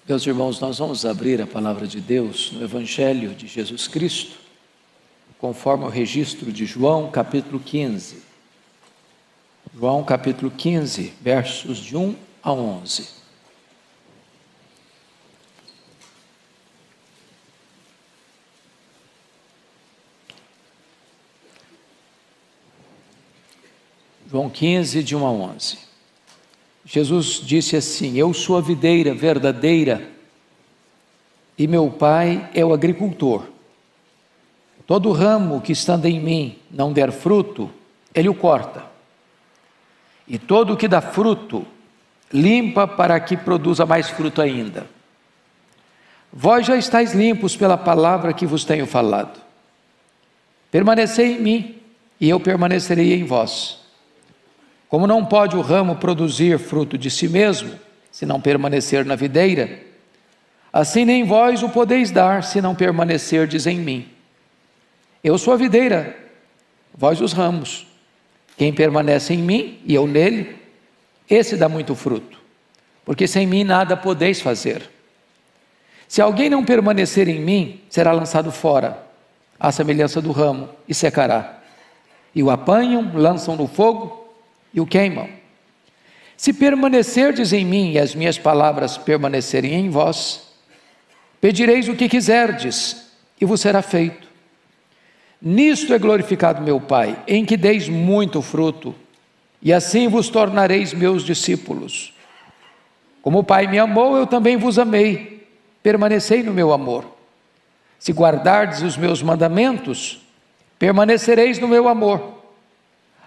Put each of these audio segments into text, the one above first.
Meus irmãos, nós vamos abrir a palavra de Deus no Evangelho de Jesus Cristo, conforme o registro de João, capítulo 15. João, capítulo 15, versos de 1 a 11. João 15, de 1 a 11. Jesus disse assim: Eu sou a videira verdadeira e meu Pai é o agricultor. Todo ramo que estando em mim não der fruto, Ele o corta. E todo o que dá fruto, limpa para que produza mais fruto ainda. Vós já estáis limpos pela palavra que vos tenho falado. Permanecei em mim e eu permanecerei em vós. Como não pode o ramo produzir fruto de si mesmo, se não permanecer na videira, assim nem vós o podeis dar, se não permanecerdes em mim. Eu sou a videira, vós os ramos. Quem permanece em mim e eu nele, esse dá muito fruto, porque sem mim nada podeis fazer. Se alguém não permanecer em mim, será lançado fora, à semelhança do ramo, e secará. E o apanham, lançam no fogo, e o queimam. Se permanecerdes em mim e as minhas palavras permanecerem em vós, pedireis o que quiserdes e vos será feito. Nisto é glorificado meu Pai, em que deis muito fruto, e assim vos tornareis meus discípulos. Como o Pai me amou, eu também vos amei. Permanecei no meu amor. Se guardardes os meus mandamentos, permanecereis no meu amor.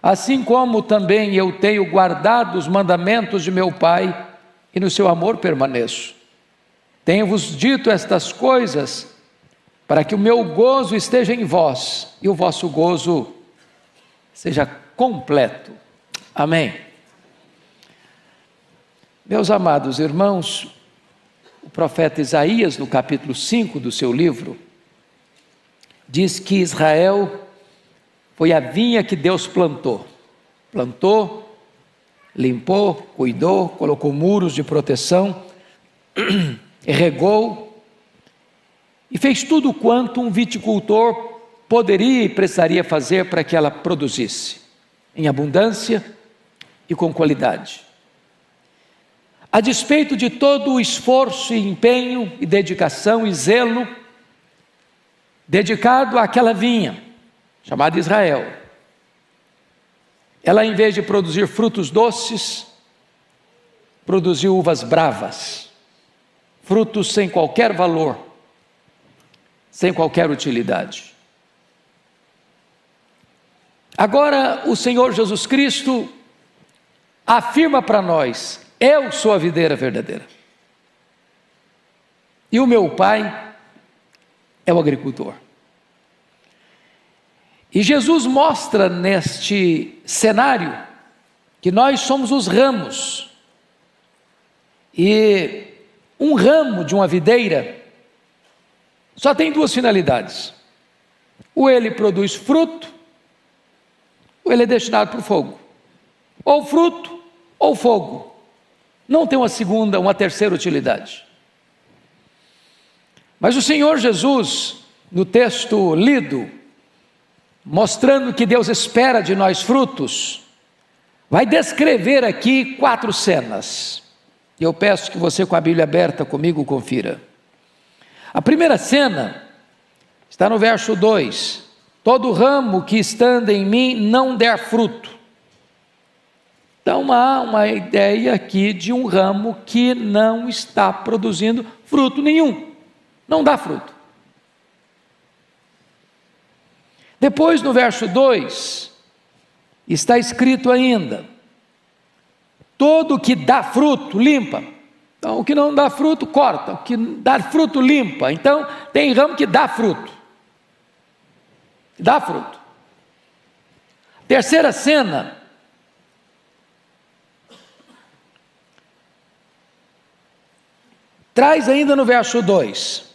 Assim como também eu tenho guardado os mandamentos de meu Pai, e no seu amor permaneço. Tenho-vos dito estas coisas, para que o meu gozo esteja em vós, e o vosso gozo seja completo. Amém. Meus amados irmãos, o profeta Isaías, no capítulo 5 do seu livro, diz que Israel foi a vinha que Deus plantou, limpou, cuidou, colocou muros de proteção, regou e fez tudo quanto um viticultor poderia e precisaria fazer para que ela produzisse, em abundância e com qualidade. A despeito de todo o esforço e empenho e dedicação e zelo dedicado àquela vinha, chamada Israel, ela, em vez de produzir frutos doces, produziu uvas bravas, frutos sem qualquer valor, sem qualquer utilidade. Agora o Senhor Jesus Cristo afirma para nós: eu sou a videira verdadeira e o meu Pai é o agricultor. E Jesus mostra neste cenário que nós somos os ramos, e um ramo de uma videira só tem duas finalidades: ou ele produz fruto, ou ele é destinado para o fogo, ou fruto ou fogo, não tem uma terceira utilidade. Mas o Senhor Jesus, no texto lido, mostrando que Deus espera de nós frutos, vai descrever aqui 4 cenas. E eu peço que você, com a Bíblia aberta comigo, confira. A primeira cena está no verso 2: todo ramo que estando em mim não der fruto. Então há uma ideia aqui de um ramo que não está produzindo fruto nenhum, não dá fruto. Depois, no verso 2, está escrito ainda: todo que dá fruto, limpa. Então, o que não dá fruto, corta. O que dá fruto, limpa. Então, tem ramo que dá fruto. Dá fruto. Terceira cena, traz ainda no verso 2: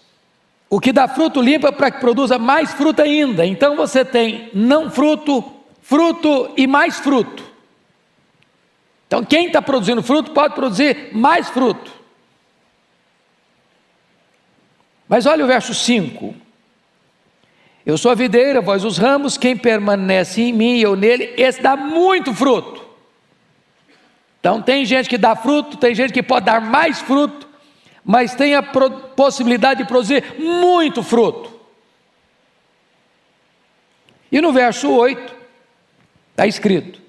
o que dá fruto limpa para que produza mais fruto ainda. Então você tem não fruto, fruto e mais fruto. Então quem está produzindo fruto pode produzir mais fruto. Mas olha o verso 5. Eu sou a videira, vós os ramos, quem permanece em mim e eu nele, esse dá muito fruto. Então tem gente que dá fruto, tem gente que pode dar mais fruto, mas tem a possibilidade de produzir muito fruto. E no verso 8, está escrito: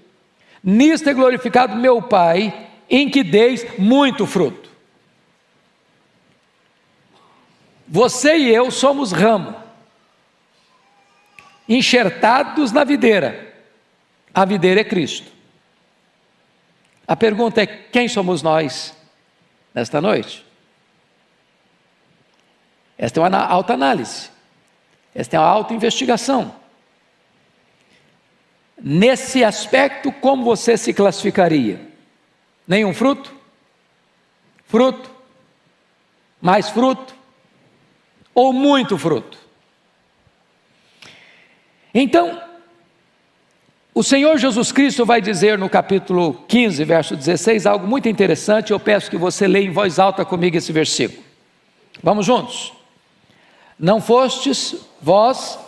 nisto é glorificado meu Pai, em que deis muito fruto. Você e eu somos ramo, enxertados na videira. A videira é Cristo. A pergunta é: quem somos nós nesta noite? Esta é uma autoanálise, esta é uma autoinvestigação. Nesse aspecto, como você se classificaria? Nenhum fruto? Fruto? Mais fruto? Ou muito fruto? Então, o Senhor Jesus Cristo vai dizer no capítulo 15, verso 16, algo muito interessante. Eu peço que você leia em voz alta comigo esse versículo. Vamos juntos? Não fostes vós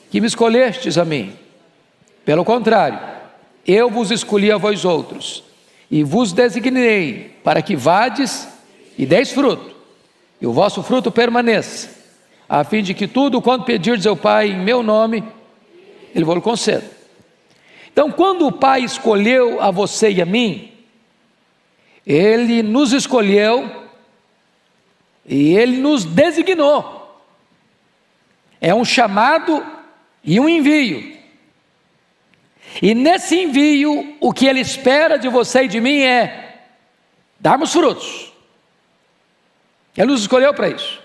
que me escolhestes a mim. Pelo contrário, eu vos escolhi a vós outros, e vos designei para que vades e deis fruto, e o vosso fruto permaneça, a fim de que tudo quanto pedirdes ao Pai em meu nome, Ele vos conceda. Então, quando o Pai escolheu a você e a mim, Ele nos escolheu e Ele nos designou. É um chamado e um envio. E nesse envio, o que Ele espera de você e de mim é darmos frutos. Ele nos escolheu para isso.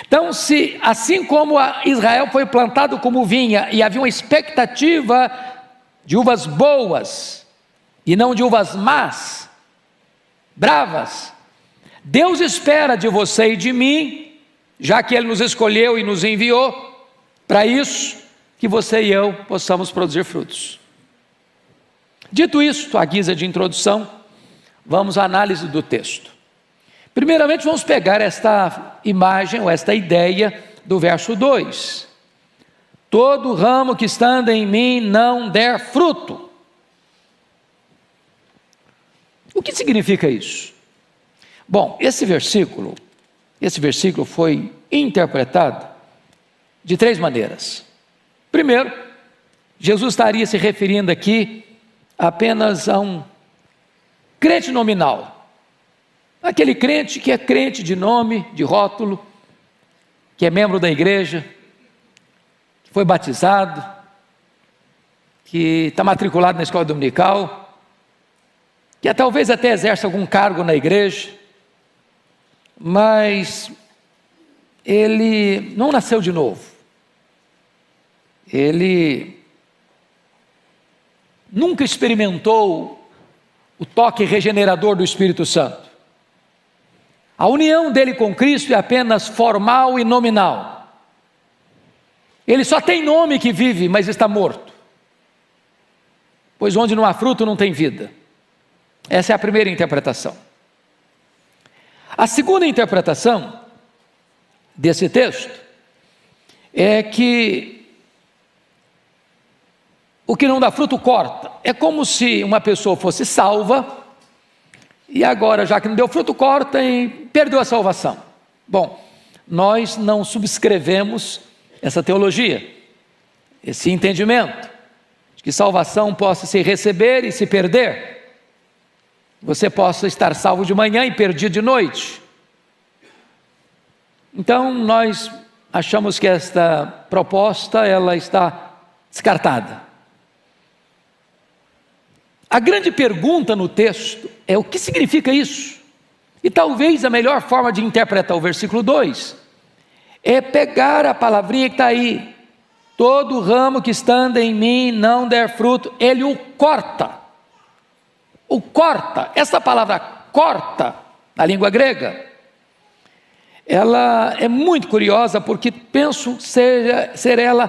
Então, se assim como Israel foi plantado como vinha e havia uma expectativa de uvas boas e não de uvas más, bravas, Deus espera de você e de mim, já que Ele nos escolheu e nos enviou para isso, que você e eu possamos produzir frutos. Dito isto, à guisa de introdução, vamos à análise do texto. Primeiramente vamos pegar esta imagem, ou esta ideia do verso 2. Todo ramo que estando em mim não der fruto. O que significa isso? Bom, esse versículo foi interpretado de três maneiras. Primeiro, Jesus estaria se referindo aqui apenas a um crente nominal. Aquele crente que é crente de nome, de rótulo, que é membro da igreja, que foi batizado, que está matriculado na escola dominical, que talvez até exerce algum cargo na igreja, mas ele não nasceu de novo. Ele nunca experimentou o toque regenerador do Espírito Santo. A união dele com Cristo é apenas formal e nominal. Ele só tem nome que vive, mas está morto. Pois onde não há fruto não tem vida. Essa é a primeira interpretação. A segunda interpretação desse texto é que o que não dá fruto corta. É como se uma pessoa fosse salva e agora, já que não deu fruto, corta e perdeu a salvação. Bom, nós não subscrevemos essa teologia, esse entendimento de que salvação possa se receber e se perder. Você possa estar salvo de manhã e perdido de noite. Então nós achamos que esta proposta ela está descartada. A grande pergunta no texto é: o que significa isso? E talvez a melhor forma de interpretar o versículo 2 é pegar a palavrinha que está aí: todo ramo que estando em mim não der fruto, ele o corta. O corta, essa palavra corta, na língua grega, ela é muito curiosa, porque penso ser ela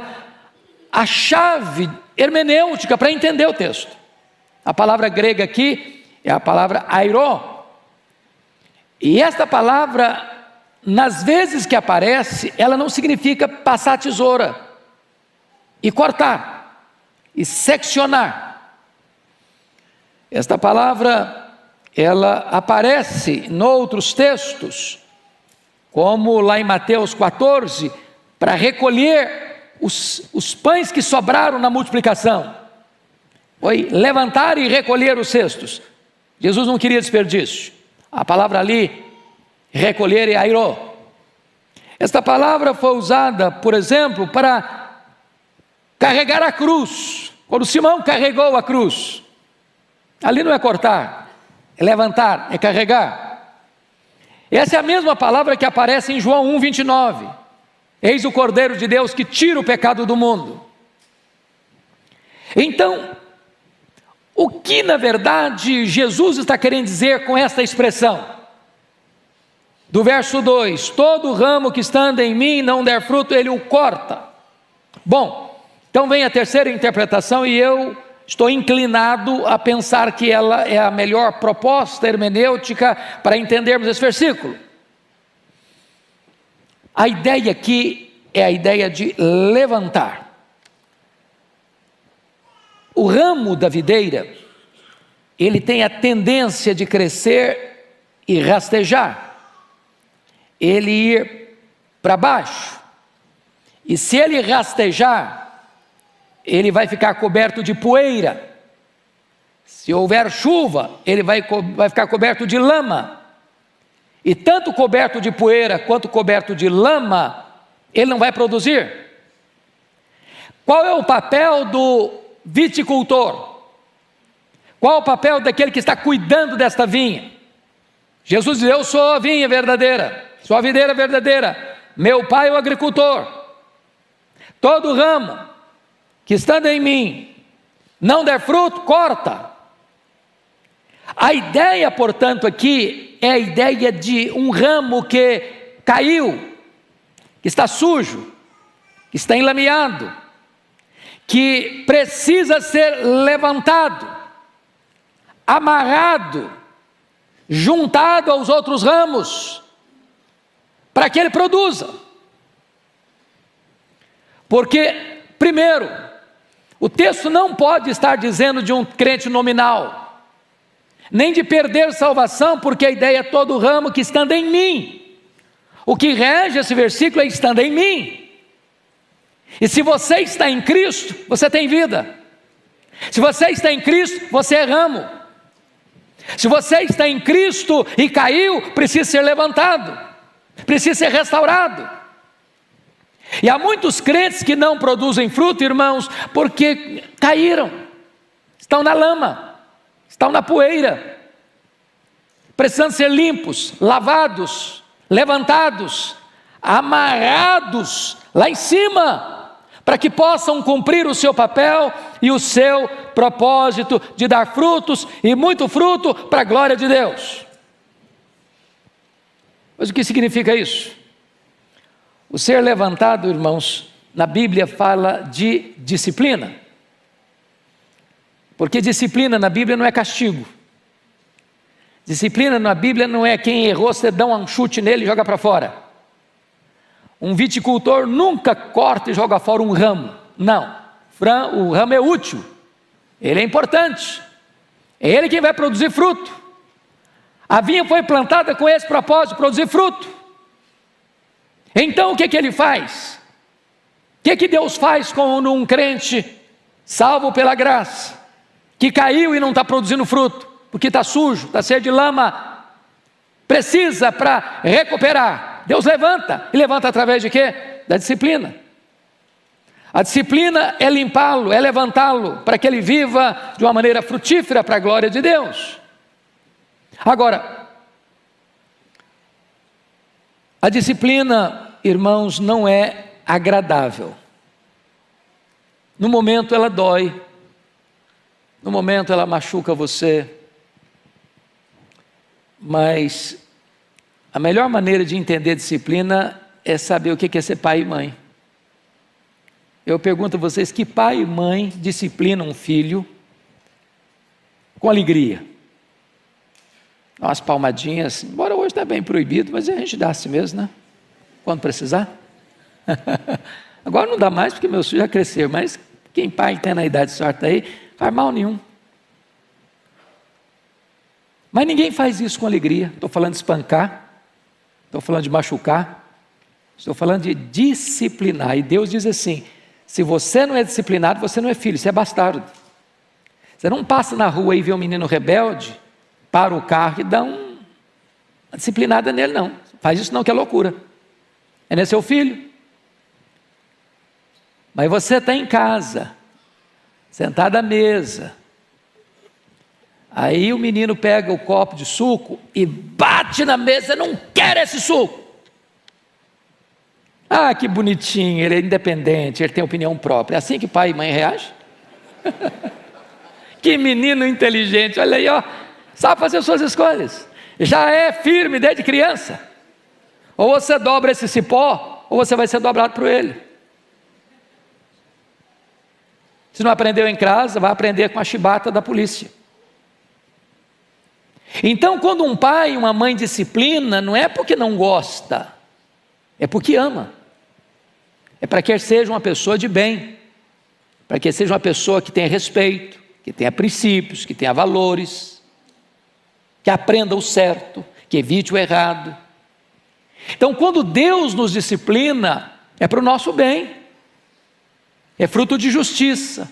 a chave hermenêutica para entender o texto. A palavra grega aqui é a palavra airon. E esta palavra nas vezes que aparece, ela não significa passar a tesoura e cortar e seccionar. Esta palavra, ela aparece em outros textos, como lá em Mateus 14, para recolher os pães que sobraram na multiplicação. Foi levantar e recolher os cestos. Jesus não queria desperdício. A palavra ali, recolher, é airô. Esta palavra foi usada, por exemplo, para carregar a cruz. Quando Simão carregou a cruz, ali não é cortar, é levantar, é carregar. Essa é a mesma palavra que aparece em João 1,29. Eis o Cordeiro de Deus que tira o pecado do mundo. Então, o que na verdade Jesus está querendo dizer com esta expressão? Do verso 2, todo ramo que estando em mim não der fruto, ele o corta. Bom, então vem a terceira interpretação e eu estou inclinado a pensar que ela é a melhor proposta hermenêutica para entendermos esse versículo. A ideia aqui é a ideia de levantar. O ramo da videira, ele tem a tendência de crescer e rastejar, ele ir para baixo, e se ele rastejar, ele vai ficar coberto de poeira. Se houver chuva, ele vai ficar coberto de lama, e tanto coberto de poeira quanto coberto de lama, ele não vai produzir. Qual é o papel do viticultor? Qual o papel daquele que está cuidando desta vinha? Jesus diz: eu sou a vinha verdadeira, sou a videira verdadeira, meu pai é o agricultor. Todo ramo que estando em mim não der fruto, corta. A ideia, portanto, aqui é a ideia de um ramo que caiu, que está sujo, que está enlameado, que precisa ser levantado, amarrado, juntado aos outros ramos, para que ele produza. Porque, primeiro, o texto não pode estar dizendo de um crente nominal, nem de perder salvação, porque a ideia é todo ramo que estando em mim. O que rege esse versículo é estando em mim. E se você está em Cristo, você tem vida. Se você está em Cristo, você é ramo. Se você está em Cristo e caiu, precisa ser levantado, precisa ser restaurado. E há muitos crentes que não produzem fruto, irmãos, porque caíram, estão na lama, estão na poeira, precisando ser limpos, lavados, levantados, amarrados lá em cima, para que possam cumprir o seu papel e o seu propósito de dar frutos, e muito fruto para a glória de Deus. Mas o que significa isso? O ser levantado, irmãos, na Bíblia fala de disciplina, porque disciplina na Bíblia não é castigo. Disciplina na Bíblia não é quem errou, você dá um chute nele e joga para fora. Um viticultor nunca corta e joga fora um ramo. Não, o ramo é útil, ele é importante, é ele quem vai produzir fruto. A vinha foi plantada com esse propósito, de produzir fruto. Então o que ele faz? O que Deus faz com um crente salvo pela graça, que caiu e não está produzindo fruto, porque está sujo, está cheio de lama, precisa para recuperar? Deus levanta, e levanta através de quê? Da disciplina. A disciplina é limpá-lo, é levantá-lo, para que ele viva de uma maneira frutífera para a glória de Deus. Agora, a disciplina, irmãos, não é agradável. No momento ela dói, no momento ela machuca você, mas a melhor maneira de entender disciplina é saber o que é ser pai e mãe. Eu pergunto a vocês, que pai e mãe disciplinam um filho com alegria? Umas palmadinhas, embora hoje está bem proibido, mas a gente dá assim mesmo, né? Quando precisar. Agora não dá mais, porque meus filhos já cresceram, mas quem pai tem na idade certa aí, faz mal nenhum. Mas ninguém faz isso com alegria. Estou falando de espancar, estou falando de machucar, estou falando de disciplinar. E Deus diz assim: se você não é disciplinado, você não é filho, você é bastardo. Você não passa na rua e vê um menino rebelde, para o carro e dá uma disciplinada nele, não. Faz isso não, que é loucura. Ele é seu filho. Mas você está em casa, sentado à mesa. Aí o menino pega o copo de suco e bate na mesa: não quero esse suco. Ah, que bonitinho, ele é independente, ele tem opinião própria. É assim que pai e mãe reagem? Que menino inteligente, olha aí, ó, sabe fazer suas escolhas. Já é firme desde criança. Ou você dobra esse cipó, ou você vai ser dobrado por ele. Se não aprendeu em casa, vai aprender com a chibata da polícia. Então, quando um pai e uma mãe disciplina, não é porque não gosta, é porque ama. É para que ele seja uma pessoa de bem, para que ele seja uma pessoa que tenha respeito, que tenha princípios, que tenha valores, que aprenda o certo, que evite o errado. Então, quando Deus nos disciplina, é para o nosso bem, é fruto de justiça.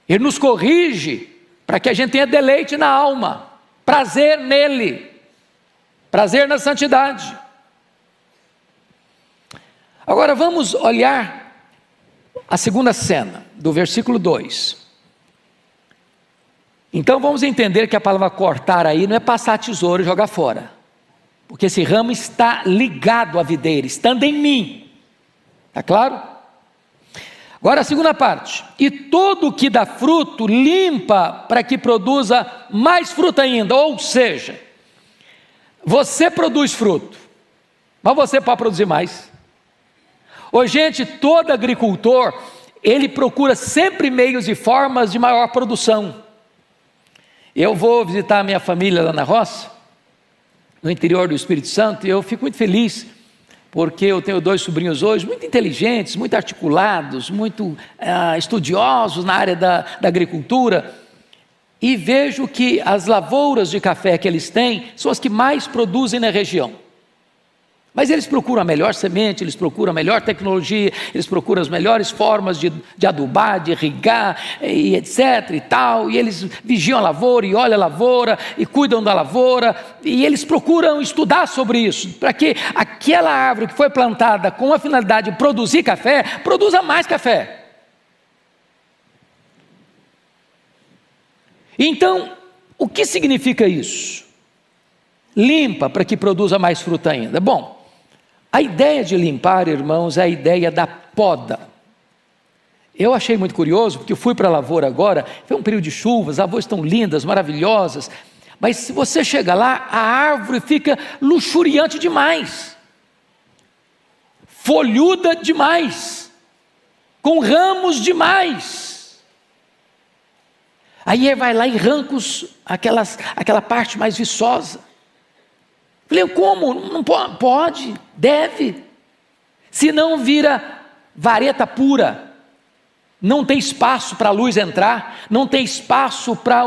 Ele nos corrige para que a gente tenha deleite na alma, prazer nele, prazer na santidade. Agora vamos olhar a segunda cena, do versículo 2. Então vamos entender que a palavra cortar aí não é passar a tesoura e jogar fora, porque esse ramo está ligado à videira, estando em mim, está claro? Agora a segunda parte: e todo o que dá fruto, limpa para que produza mais fruto ainda. Ou seja, você produz fruto, mas você pode produzir mais. Hoje, gente, todo agricultor, ele procura sempre meios e formas de maior produção. Eu vou visitar a minha família lá na roça, no interior do Espírito Santo, e eu fico muito feliz, porque eu tenho 2 sobrinhos hoje, muito inteligentes, muito articulados, muito estudiosos na área da agricultura, e vejo que as lavouras de café que eles têm, são as que mais produzem na região. Mas eles procuram a melhor semente, eles procuram a melhor tecnologia, eles procuram as melhores formas de adubar, de irrigar, e etc. e tal, e eles vigiam a lavoura, e olham a lavoura, e cuidam da lavoura, e eles procuram estudar sobre isso, para que aquela árvore que foi plantada com a finalidade de produzir café, produza mais café. Então, o que significa isso? Limpa para que produza mais fruta ainda. Bom, a ideia de limpar, irmãos, é a ideia da poda. Eu achei muito curioso, porque eu fui para a lavoura agora, foi um período de chuvas, as lavouras estão lindas, maravilhosas, mas se você chega lá, a árvore fica luxuriante demais, folhuda demais, com ramos demais. Aí ele vai lá e arranca aquela parte mais viçosa. Falei, como? Não pode, deve. Se não vira vareta pura, não tem espaço para a luz entrar, não tem espaço para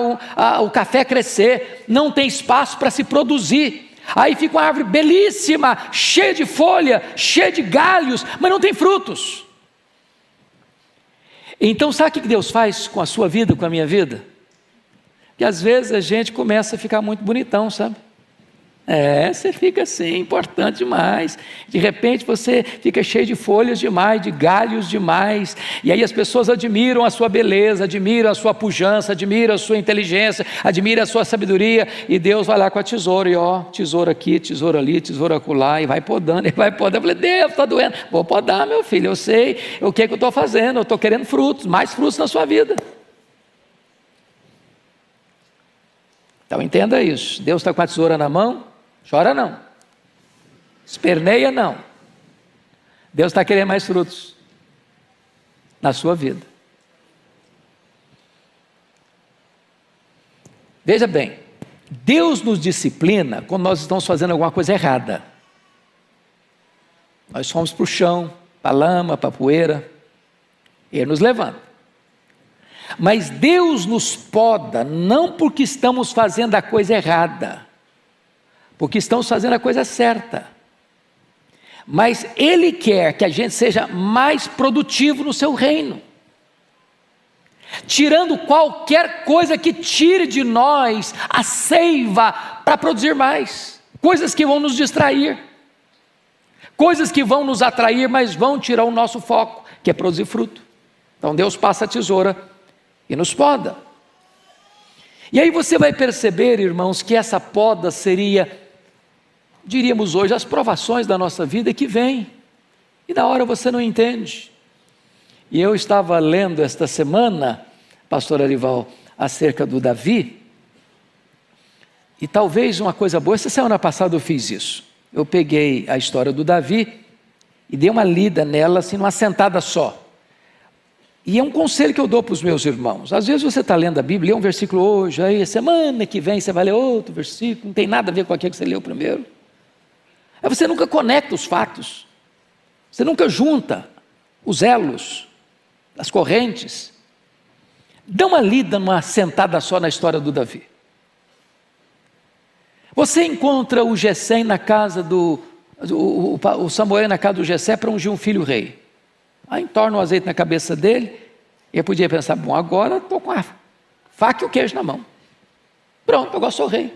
o café crescer, não tem espaço para se produzir. Aí fica uma árvore belíssima, cheia de folha, cheia de galhos, mas não tem frutos. Então sabe o que Deus faz com a sua vida, com a minha vida? Que às vezes a gente começa a ficar muito bonitão, sabe? Você fica assim, importante demais. De repente você fica cheio de folhas demais, de galhos demais. E aí as pessoas admiram a sua beleza, admiram a sua pujança, admiram a sua inteligência, admiram a sua sabedoria. E Deus vai lá com a tesoura e tesoura aqui, tesoura ali, tesoura acolá, e vai podando, e vai podando. Eu falei, Deus, está doendo. Vou podar, meu filho, eu sei o que eu estou fazendo. Eu estou querendo frutos, mais frutos na sua vida. Então entenda isso. Deus está com a tesoura na mão. Chora não, esperneia não. Deus está querendo mais frutos na sua vida. Veja bem, Deus nos disciplina quando nós estamos fazendo alguma coisa errada. Nós fomos para o chão, para a lama, para a poeira, Ele nos levanta. Mas Deus nos poda não porque estamos fazendo a coisa errada, porque estamos fazendo a coisa certa. Mas Ele quer que a gente seja mais produtivo no seu reino, tirando qualquer coisa que tire de nós a seiva para produzir mais, coisas que vão nos distrair, coisas que vão nos atrair, mas vão tirar o nosso foco, que é produzir fruto. Então Deus passa a tesoura e nos poda. E aí você vai perceber, irmãos, que essa poda seria, diríamos hoje, as provações da nossa vida que vêm, e na hora você não entende. E eu estava lendo esta semana, pastor Arival, acerca do Davi, e talvez uma coisa boa, essa semana passada eu fiz isso. Eu peguei a história do Davi e dei uma lida nela, assim, numa sentada só. E é um conselho que eu dou para os meus irmãos. Às vezes você está lendo a Bíblia, lê um versículo hoje, aí semana que vem você vai ler outro versículo, não tem nada a ver com aquele que você leu primeiro. Aí você nunca conecta os fatos, você nunca junta os elos, as correntes. Dá uma lida numa sentada só na história do Davi. Você encontra o Jessé na casa o Samuel na casa do Jessé para ungir um filho rei. Aí entorna o azeite na cabeça dele, e eu podia pensar, bom, agora estou com a faca e o queijo na mão. Pronto, agora sou rei.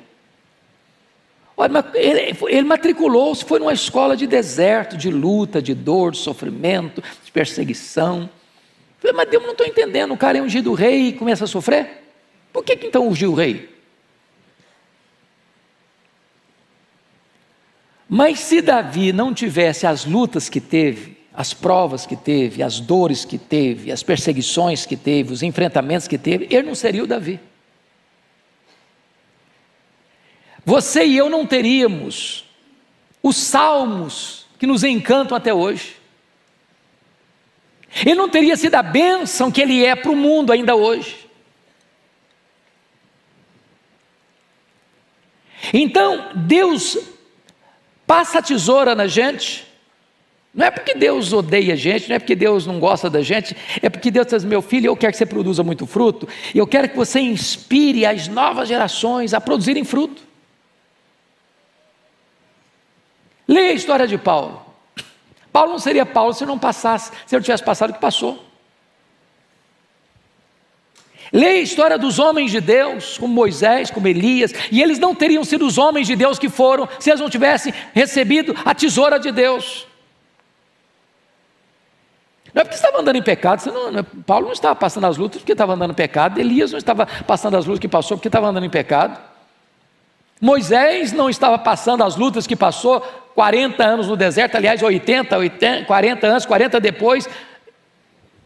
Olha, ele matriculou-se, foi numa escola de deserto, de luta, de dor, de sofrimento, de perseguição. Eu falei, mas Deus, não estou entendendo, o cara é ungido rei e começa a sofrer? Por que então ungiu o rei? Mas se Davi não tivesse as lutas que teve, as provas que teve, as dores que teve, as perseguições que teve, os enfrentamentos que teve, ele não seria o Davi. Você e eu não teríamos os salmos que nos encantam até hoje. Ele não teria sido a bênção que ele é para o mundo ainda hoje. Então, Deus passa a tesoura na gente, não é porque Deus odeia a gente, não é porque Deus não gosta da gente, é porque Deus diz, meu filho, eu quero que você produza muito fruto, e eu quero que você inspire as novas gerações a produzirem fruto. Leia a história de Paulo. Paulo não seria Paulo se não tivesse passado o que passou. Leia a história dos homens de Deus, como Moisés, como Elias, e eles não teriam sido os homens de Deus que foram, se eles não tivessem recebido a tesoura de Deus. Não é porque estava andando em pecado, Paulo não estava passando as lutas porque estava andando em pecado, Elias não estava passando as lutas que passou porque estava andando em pecado, Moisés não estava passando as lutas que passou 40 anos no deserto, aliás 40 anos, 40 depois,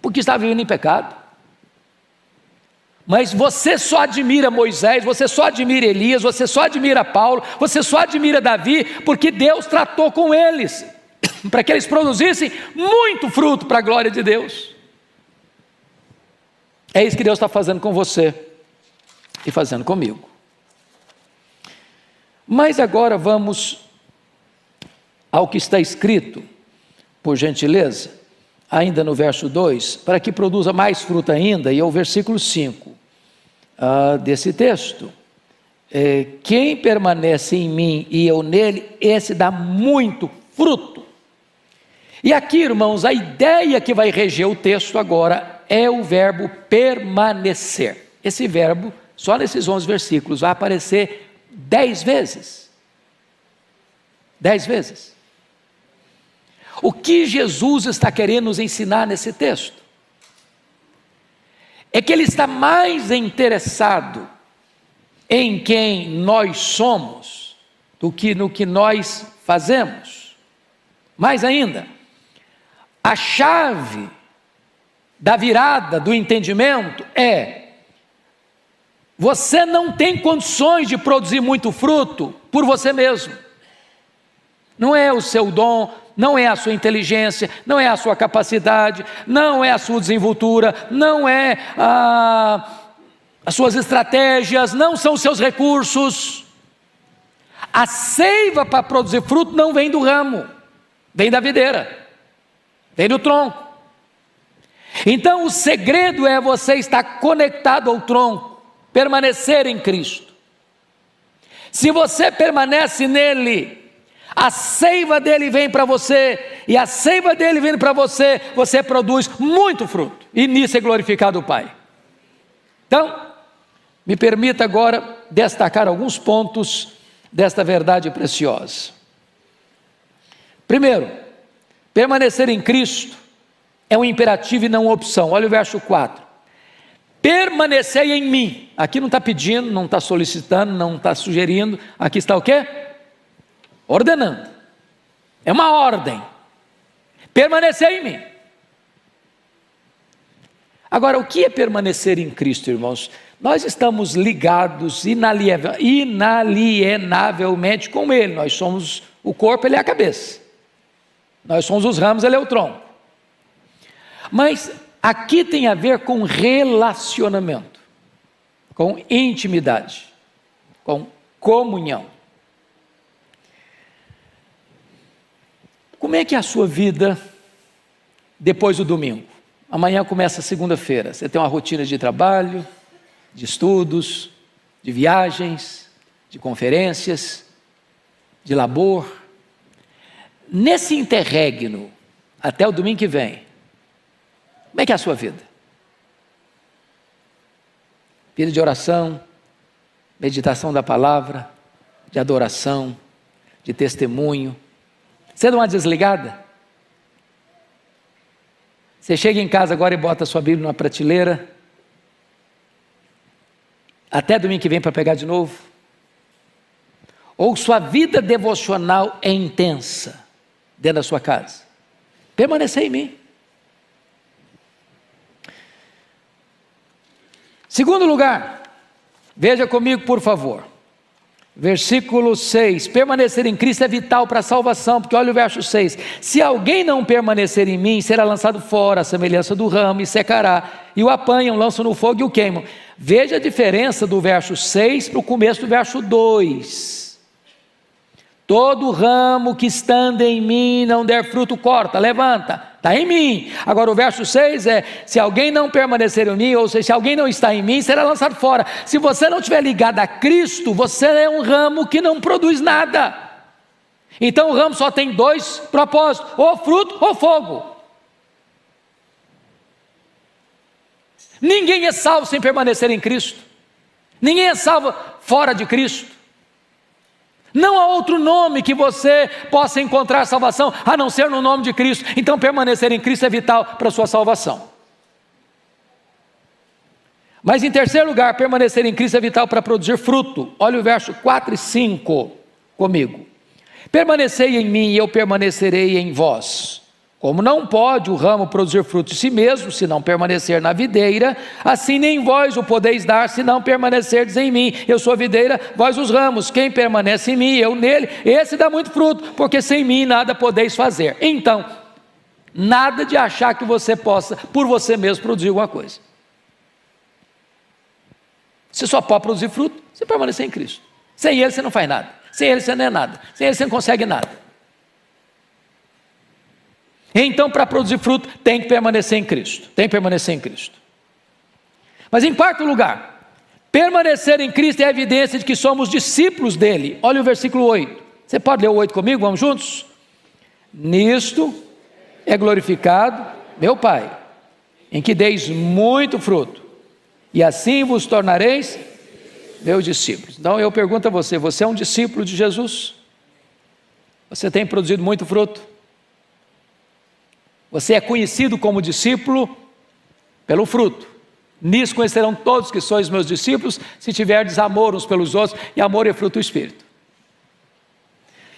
porque estava vivendo em pecado. Mas você só admira Moisés, você só admira Elias, você só admira Paulo, você só admira Davi, porque Deus tratou com eles, para que eles produzissem muito fruto para a glória de Deus. É isso que Deus está fazendo com você e fazendo comigo. Mas agora vamos ao que está escrito, por gentileza, ainda no verso 2, para que produza mais fruto ainda, e é o versículo 5 desse texto. Quem permanece em mim e eu nele, esse dá muito fruto. E aqui, irmãos, a ideia que vai reger o texto agora é o verbo permanecer. Esse verbo, só nesses 11 versículos, vai aparecer 10 vezes. 10 vezes. O que Jesus está querendo nos ensinar nesse texto? É que Ele está mais interessado em quem nós somos do que no que nós fazemos. Mais ainda, a chave da virada do entendimento é: você não tem condições de produzir muito fruto por você mesmo. Não é o seu dom, não é a sua inteligência, não é a sua capacidade, não é a sua desenvoltura, não é as suas estratégias, não são os seus recursos. A seiva para produzir fruto não vem do ramo, vem da videira, vem do tronco. Então o segredo é você estar conectado ao tronco, permanecer em Cristo. Se você permanece nele, a seiva dele vem para você, e a seiva dele vindo para você, você produz muito fruto, e nisso é glorificado o Pai. Então, me permita agora destacar alguns pontos desta verdade preciosa. Primeiro, permanecer em Cristo é um imperativo e não uma opção. Olha o verso 4. Permanecei em mim. Aqui não está pedindo, não está solicitando, não está sugerindo. Aqui está o quê? Ordenando. É uma ordem. Permanecer em mim. Agora, o que é permanecer em Cristo, irmãos? Nós estamos ligados inalienavelmente com Ele. Nós somos o corpo, Ele é a cabeça. Nós somos os ramos, Ele é o tronco. Mas aqui tem a ver com relacionamento, com intimidade, com comunhão. Como é que é a sua vida depois do domingo? Amanhã começa a segunda-feira. Você tem uma rotina de trabalho, de estudos, de viagens, de conferências, de labor. Nesse interregno, até o domingo que vem, como é que é a sua vida? Vida de oração, meditação da palavra, de adoração, de testemunho. Você dá uma desligada? Você chega em casa agora e bota a sua Bíblia numa prateleira, até domingo que vem para pegar de novo? Ou sua vida devocional é intensa dentro da sua casa? Permanecer em mim. Segundo lugar, veja comigo por favor, versículo 6, permanecer em Cristo é vital para a salvação, porque olha o verso 6, se alguém não permanecer em mim, será lançado fora, a semelhança do ramo, e secará, e o apanham, lançam no fogo e o queimam. Veja a diferença do verso 6 para o começo do verso 2, todo ramo que estando em mim não der fruto, corta, levanta, está em mim. Agora o verso 6 é, se alguém não permanecer em mim, ou seja, se alguém não está em mim, será lançado fora. Se você não estiver ligado a Cristo, você é um ramo que não produz nada. Então o ramo só tem dois propósitos, ou fruto ou fogo. Ninguém é salvo sem permanecer em Cristo. Ninguém é salvo fora de Cristo. Não há outro nome que você possa encontrar salvação, a não ser no nome de Cristo. Então permanecer em Cristo é vital para a sua salvação. Mas em terceiro lugar, permanecer em Cristo é vital para produzir fruto. Olha o verso 4 e 5 comigo. Permanecei em mim e eu permanecerei em vós. Como não pode o ramo produzir fruto de si mesmo, se não permanecer na videira, assim nem vós o podeis dar, se não permanecerdes em mim. Eu sou a videira, vós os ramos. Quem permanece em mim, eu nele, esse dá muito fruto, porque sem mim nada podeis fazer. Então, nada de achar que você possa, por você mesmo, produzir alguma coisa. Você só pode produzir fruto se permanecer em Cristo. Sem Ele você não faz nada. Sem Ele você não é nada. Sem Ele você não consegue nada. Então, para produzir fruto, tem que permanecer em Cristo. Tem que permanecer em Cristo. Mas em quarto lugar, permanecer em Cristo é a evidência de que somos discípulos dele. Olha o versículo 8. Você pode ler o 8 comigo? Vamos juntos? Nisto é glorificado meu Pai, em que deis muito fruto, e assim vos tornareis meus discípulos. Então eu pergunto a você, você é um discípulo de Jesus? Você tem produzido muito fruto? Você é conhecido como discípulo pelo fruto. Nisso conhecerão todos que sois meus discípulos, se tiverdes amor uns pelos outros, e amor é fruto do Espírito.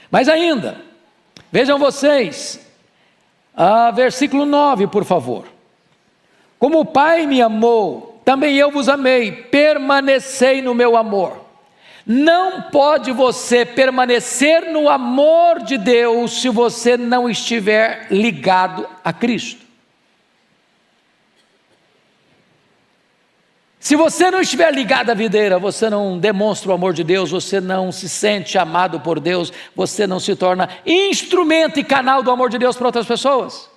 Mas ainda, vejam vocês, versículo 9 por favor. Como o Pai me amou, também eu vos amei, permanecei no meu amor. Não pode você permanecer no amor de Deus se você não estiver ligado a Cristo. Se você não estiver ligado à videira, você não demonstra o amor de Deus, você não se sente amado por Deus, você não se torna instrumento e canal do amor de Deus para outras pessoas.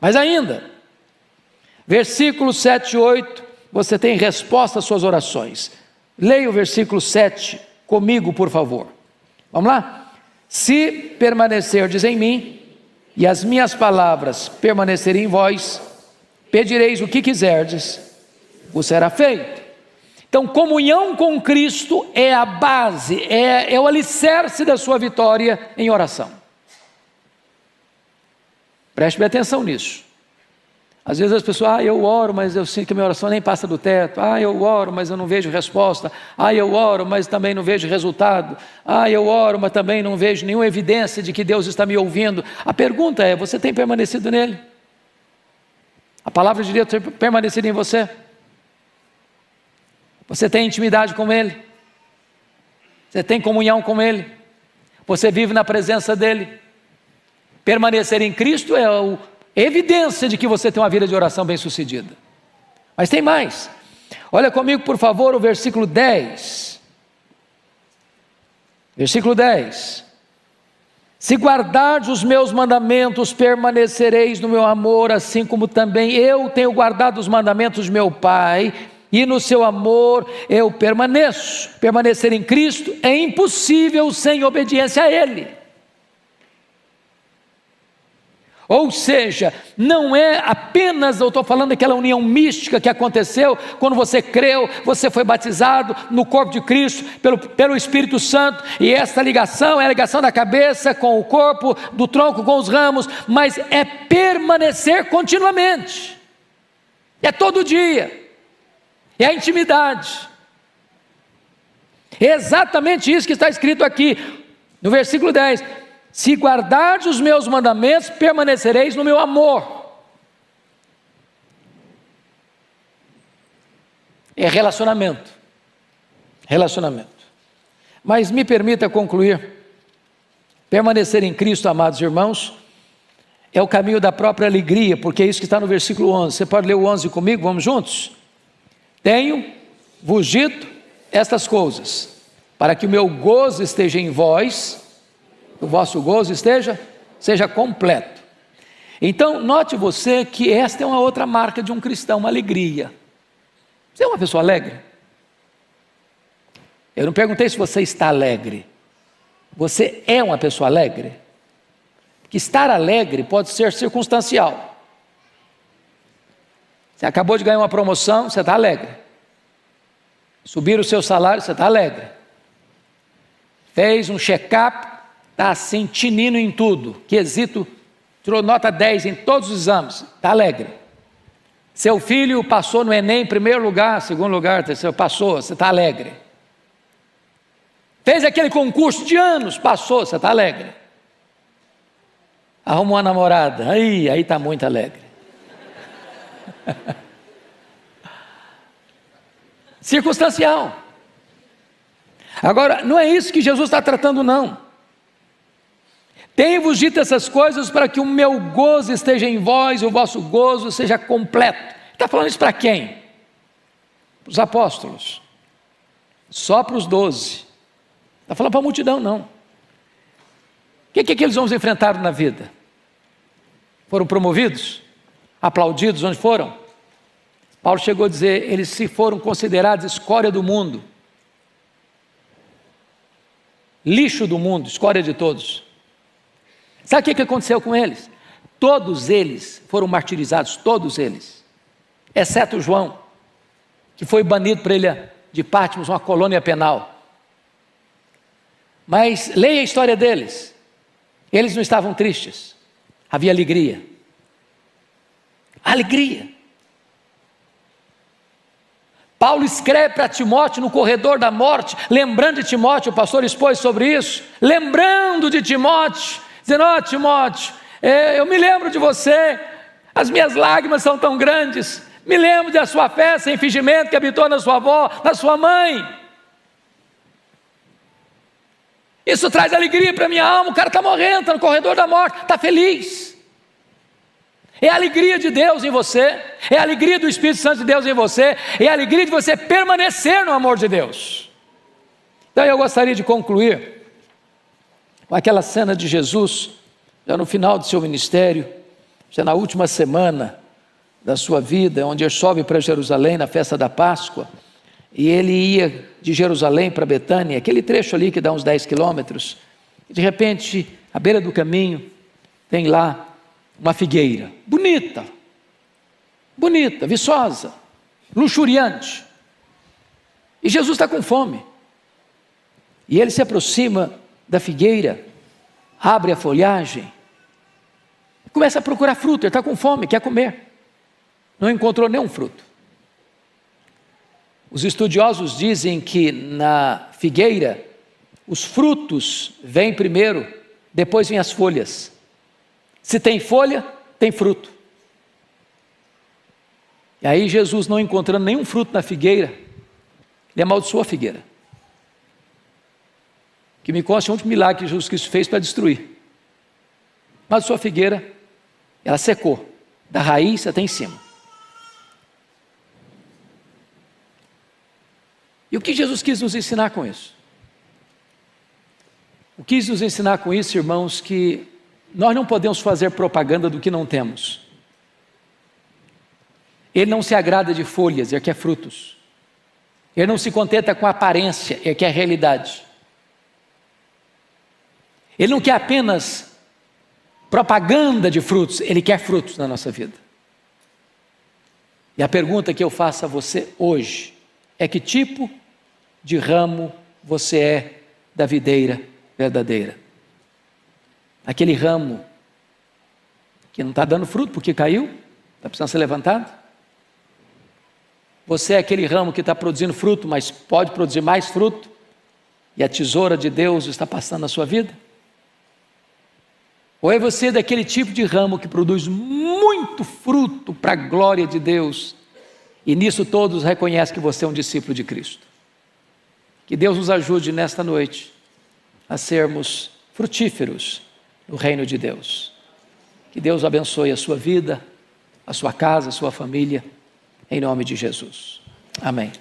Mas ainda, versículos 7 e 8, você tem resposta às suas orações. Leia o versículo 7 comigo, por favor. Vamos lá? Se permanecerdes em mim, e as minhas palavras permanecerem em vós, pedireis o que quiserdes, vos será feito. Então, comunhão com Cristo é a base, é o alicerce da sua vitória em oração. Preste bem atenção nisso. Às vezes as pessoas, eu oro, mas eu sinto que a minha oração nem passa do teto. Eu oro, mas eu não vejo resposta. Eu oro, mas também não vejo resultado. Eu oro, mas também não vejo nenhuma evidência de que Deus está me ouvindo. A pergunta é, você tem permanecido nele? A palavra de Deus tem permanecido em você? Você tem intimidade com Ele? Você tem comunhão com Ele? Você vive na presença dEle? Permanecer em Cristo é a evidência de que você tem uma vida de oração bem sucedida. Mas tem mais. Olha comigo, por favor, o versículo 10. Versículo 10. Se guardardes os meus mandamentos, permanecereis no meu amor, assim como também eu tenho guardado os mandamentos de meu Pai, e no seu amor eu permaneço. Permanecer em Cristo é impossível sem obediência a Ele. Ou seja, não é apenas, eu estou falando daquela união mística que aconteceu quando você creu, você foi batizado no corpo de Cristo pelo Espírito Santo, e essa ligação é a ligação da cabeça com o corpo, do tronco com os ramos, mas é permanecer continuamente, é todo dia, é a intimidade. É exatamente isso que está escrito aqui no versículo 10. Se guardardes os meus mandamentos, permanecereis no meu amor. É relacionamento. Relacionamento. Mas me permita concluir. Permanecer em Cristo, amados irmãos, é o caminho da própria alegria, porque é isso que está no versículo 11. Você pode ler o 11 comigo? Vamos juntos? Tenho-vos dito estas coisas, para que o meu gozo esteja em vós, o vosso gozo seja completo. Então, note você que esta é uma outra marca de um cristão, uma alegria. Você é uma pessoa alegre? Eu não perguntei se você está alegre. Você é uma pessoa alegre? Porque estar alegre pode ser circunstancial. Você acabou de ganhar uma promoção, você está alegre. Subir o seu salário, você está alegre. Fez um check-up, está assim, tinindo em tudo, quesito, tirou nota 10 em todos os exames, está alegre. Seu filho passou no Enem em primeiro lugar, segundo lugar, terceiro, passou, você está alegre. Fez aquele concurso de anos, passou, você está alegre. Arrumou uma namorada, aí está muito alegre. Circunstancial. Agora, não é isso que Jesus está tratando, não. Tenho-vos dito essas coisas para que o meu gozo esteja em vós e o vosso gozo seja completo. Está falando isso para quem? Para os apóstolos. Só para os 12. Está falando para a multidão, não. O que aqueles homens enfrentaram na vida? Foram promovidos? Aplaudidos onde foram? Paulo chegou a dizer, eles se foram considerados escória do mundo. Lixo do mundo, escória de todos. Sabe o que aconteceu com eles? Todos eles foram martirizados, todos eles, exceto João, que foi banido para a ilha de Patmos, uma colônia penal. Mas leia a história deles. Eles não estavam tristes, havia alegria. Alegria. Paulo escreve para Timóteo no corredor da morte, lembrando de Timóteo, o pastor expôs sobre isso, lembrando de Timóteo, dizendo, Timóteo, eu me lembro de você, as minhas lágrimas são tão grandes, me lembro da sua fé sem fingimento que habitou na sua avó, na sua mãe. Isso traz alegria para a minha alma, o cara está morrendo, está no corredor da morte, está feliz. É a alegria de Deus em você, é a alegria do Espírito Santo de Deus em você, é a alegria de você permanecer no amor de Deus. Então eu gostaria de concluir com aquela cena de Jesus, já no final do seu ministério, já na última semana da sua vida, onde ele sobe para Jerusalém na festa da Páscoa, e ele ia de Jerusalém para Betânia, aquele trecho ali que dá uns 10 quilômetros, e de repente, à beira do caminho, tem lá uma figueira, bonita, viçosa, luxuriante, e Jesus está com fome, e ele se aproxima da figueira, abre a folhagem, começa a procurar fruto, ele está com fome, quer comer, não encontrou nenhum fruto. Os estudiosos dizem que na figueira, os frutos vêm primeiro, depois vêm as folhas. Se tem folha, tem fruto. E aí Jesus, não encontrando nenhum fruto na figueira, ele amaldiçoou a figueira. Que me consta um milagre que Jesus Cristo fez para destruir. Amaldiçoou a figueira, ela secou, da raiz até em cima. E o que Jesus quis nos ensinar com isso? O que quis nos ensinar com isso, irmãos, que nós não podemos fazer propaganda do que não temos. Ele não se agrada de folhas, ele quer frutos. Ele não se contenta com a aparência, ele quer a realidade. Ele não quer apenas propaganda de frutos, ele quer frutos na nossa vida. E a pergunta que eu faço a você hoje é: que tipo de ramo você é da videira verdadeira? Aquele ramo que não está dando fruto porque caiu, está precisando ser levantado? Você é aquele ramo que está produzindo fruto, mas pode produzir mais fruto, e a tesoura de Deus está passando na sua vida? Ou é você daquele tipo de ramo que produz muito fruto para a glória de Deus, e nisso todos reconhecem que você é um discípulo de Cristo? Que Deus nos ajude nesta noite a sermos frutíferos no reino de Deus. Que Deus abençoe a sua vida, a sua casa, a sua família, em nome de Jesus. Amém.